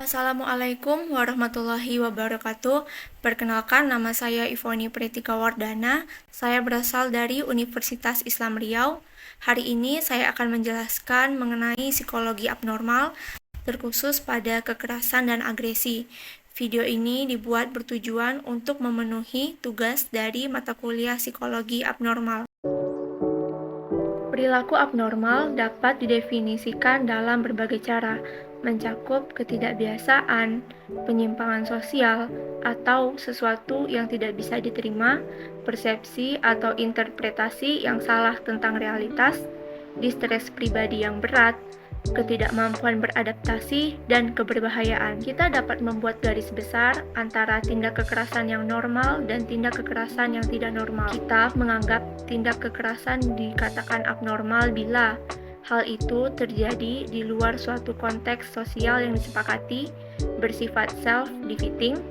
Assalamualaikum warahmatullahi wabarakatuh. Perkenalkan, nama saya Ivoni Pritika Wardana. Saya berasal dari Universitas Islam Riau. Hari ini saya akan menjelaskan mengenai psikologi abnormal, terkhusus pada kekerasan dan agresi. Video ini dibuat bertujuan untuk memenuhi tugas dari mata kuliah psikologi abnormal. Perilaku abnormal dapat didefinisikan dalam berbagai cara, mencakup ketidakbiasaan, penyimpangan sosial, atau sesuatu yang tidak bisa diterima, persepsi atau interpretasi yang salah tentang realitas, distres pribadi yang berat, ketidakmampuan beradaptasi, dan keberbahayaan. Kita dapat membuat garis besar antara tindak kekerasan yang normal dan tindak kekerasan yang tidak normal. Kita menganggap tindak kekerasan dikatakan abnormal bila hal itu terjadi di luar suatu konteks sosial yang disepakati, bersifat self-defeating.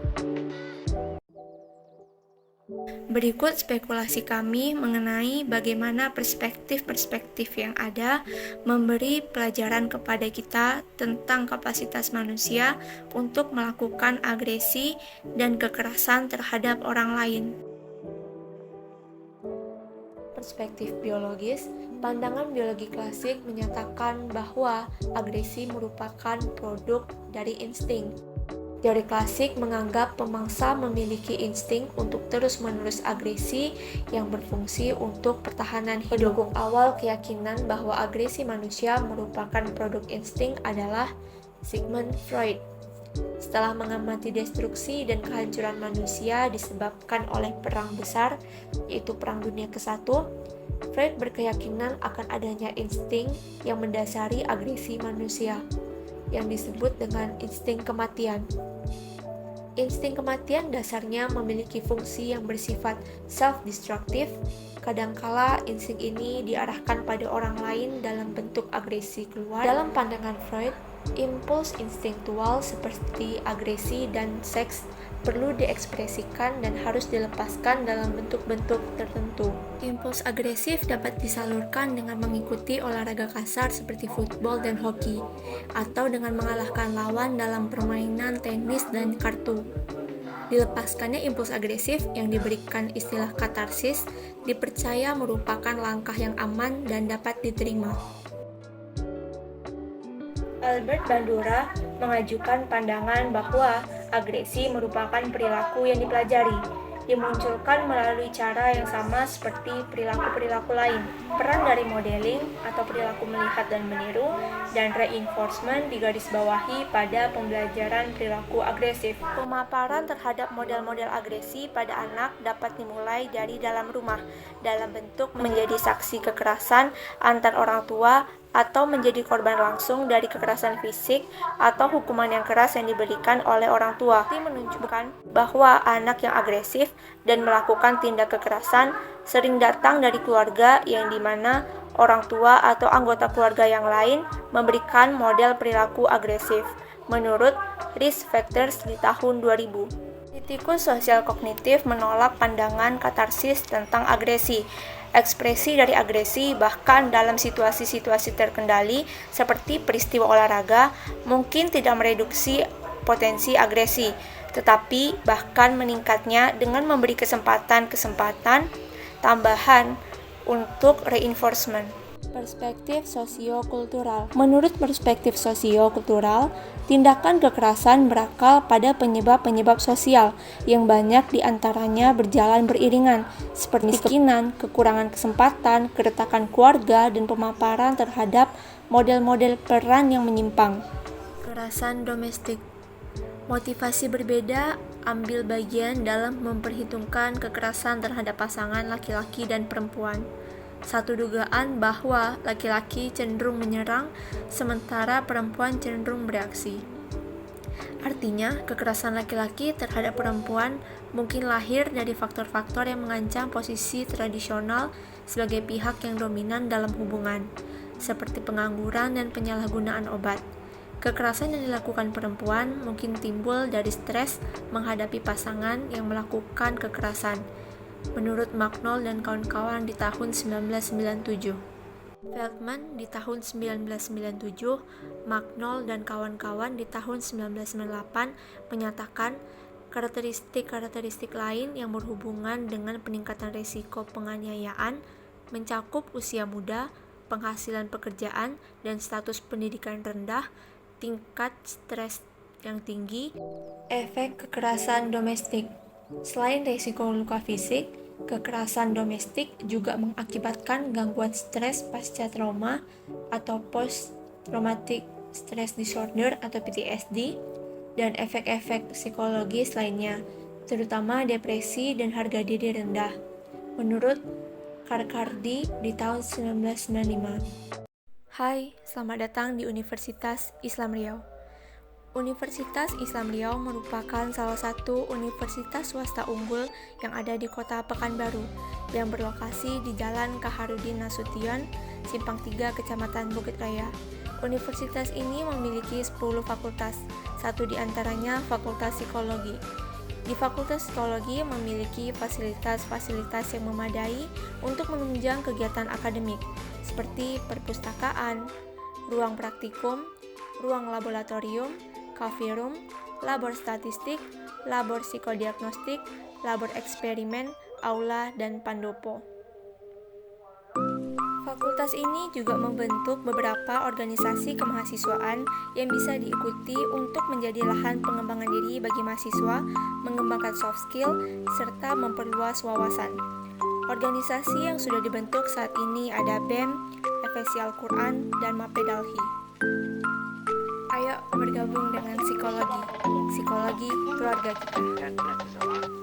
Berikut spekulasi kami mengenai bagaimana perspektif-perspektif yang ada memberi pelajaran kepada kita tentang kapasitas manusia untuk melakukan agresi dan kekerasan terhadap orang lain. Perspektif biologis, pandangan biologi klasik menyatakan bahwa agresi merupakan produk dari insting. Teori klasik menganggap pemangsa memiliki insting untuk terus-menerus agresi yang berfungsi untuk pertahanan hidup. Pendukung awal keyakinan bahwa agresi manusia merupakan produk insting adalah Sigmund Freud. Setelah mengamati destruksi dan kehancuran manusia disebabkan oleh perang besar, yaitu Perang Dunia ke-1, Freud berkeyakinan akan adanya insting yang mendasari agresi manusia, yang disebut dengan insting kematian. Insting kematian dasarnya memiliki fungsi yang bersifat self-destructive. Kadangkala insting ini diarahkan pada orang lain dalam bentuk agresi keluar. Dalam pandangan Freud, impuls instingtual seperti agresi dan seks perlu diekspresikan dan harus dilepaskan dalam bentuk-bentuk tertentu. Impuls agresif dapat disalurkan dengan mengikuti olahraga kasar seperti football dan hoki, atau dengan mengalahkan lawan dalam permainan tenis dan kartu. Dilepaskannya impuls agresif yang diberikan istilah katarsis dipercaya merupakan langkah yang aman dan dapat diterima. Albert Bandura mengajukan pandangan bahwa agresi merupakan perilaku yang dipelajari, dimunculkan melalui cara yang sama seperti perilaku-perilaku lain. Peran dari modeling atau perilaku melihat dan meniru dan reinforcement digarisbawahi pada pembelajaran perilaku agresif. Pemaparan terhadap model-model agresi pada anak dapat dimulai dari dalam rumah, dalam bentuk menjadi saksi kekerasan antar orang tua atau menjadi korban langsung dari kekerasan fisik atau hukuman yang keras yang diberikan oleh orang tua. Ini menunjukkan bahwa anak yang agresif dan melakukan tindak kekerasan sering datang dari keluarga yang dimana orang tua atau anggota keluarga yang lain memberikan model perilaku agresif, menurut Risk Factors di tahun 2000. Kritikus sosial kognitif menolak pandangan katarsis tentang agresi. Ekspresi dari agresi, bahkan dalam situasi-situasi terkendali seperti peristiwa olahraga, mungkin tidak mereduksi potensi agresi, tetapi bahkan meningkatnya dengan memberi kesempatan tambahan untuk reinforcement. Perspektif sosiokultural. Menurut perspektif sosiokultural, tindakan kekerasan berakar pada penyebab-penyebab sosial yang banyak diantaranya berjalan beriringan, seperti kemiskinan, kekurangan kesempatan, keretakan keluarga, dan pemaparan terhadap model-model peran yang menyimpang. Kekerasan domestik. Motivasi berbeda ambil bagian dalam memperhitungkan kekerasan terhadap pasangan laki-laki dan perempuan. Satu dugaan bahwa laki-laki cenderung menyerang, sementara perempuan cenderung bereaksi. Artinya, kekerasan laki-laki terhadap perempuan mungkin lahir dari faktor-faktor yang mengancam posisi tradisional sebagai pihak yang dominan dalam hubungan, seperti pengangguran dan penyalahgunaan obat. Kekerasan yang dilakukan perempuan mungkin timbul dari stres menghadapi pasangan yang melakukan kekerasan, menurut Magnol dan kawan-kawan di tahun 1997. Feldman di tahun 1997 Magnol dan kawan-kawan di tahun 1998 menyatakan karakteristik-karakteristik lain yang berhubungan dengan peningkatan risiko penganiayaan mencakup usia muda, penghasilan pekerjaan dan status pendidikan rendah, tingkat stres yang tinggi, efek kekerasan domestik. Selain risiko luka fisik, kekerasan domestik juga mengakibatkan gangguan stres pasca trauma atau post-traumatic stress disorder atau PTSD dan efek-efek psikologis lainnya, terutama depresi dan harga diri rendah. Menurut Karkardi di tahun 1995. Hai, selamat datang di Universitas Islam Riau. Universitas Islam Riau merupakan salah satu universitas swasta unggul yang ada di Kota Pekanbaru, yang berlokasi di Jalan Kaharudin Nasution, Simpang 3, Kecamatan Bukit Raya. Universitas ini memiliki 10 fakultas, satu di antaranya Fakultas Psikologi. Di Fakultas Psikologi memiliki fasilitas-fasilitas yang memadai untuk menunjang kegiatan akademik, seperti perpustakaan, ruang praktikum, ruang laboratorium, coffee room, labor statistik, labor psikodiagnostik, labor eksperimen, aula, dan pandopo. Fakultas ini juga membentuk beberapa organisasi kemahasiswaan yang bisa diikuti untuk menjadi lahan pengembangan diri bagi mahasiswa, mengembangkan soft skill, serta memperluas wawasan. Organisasi yang sudah dibentuk saat ini ada BEM, FSI Al-Quran, dan Mapedalhi. Ayo bergabung dengan psikologi keluarga kita.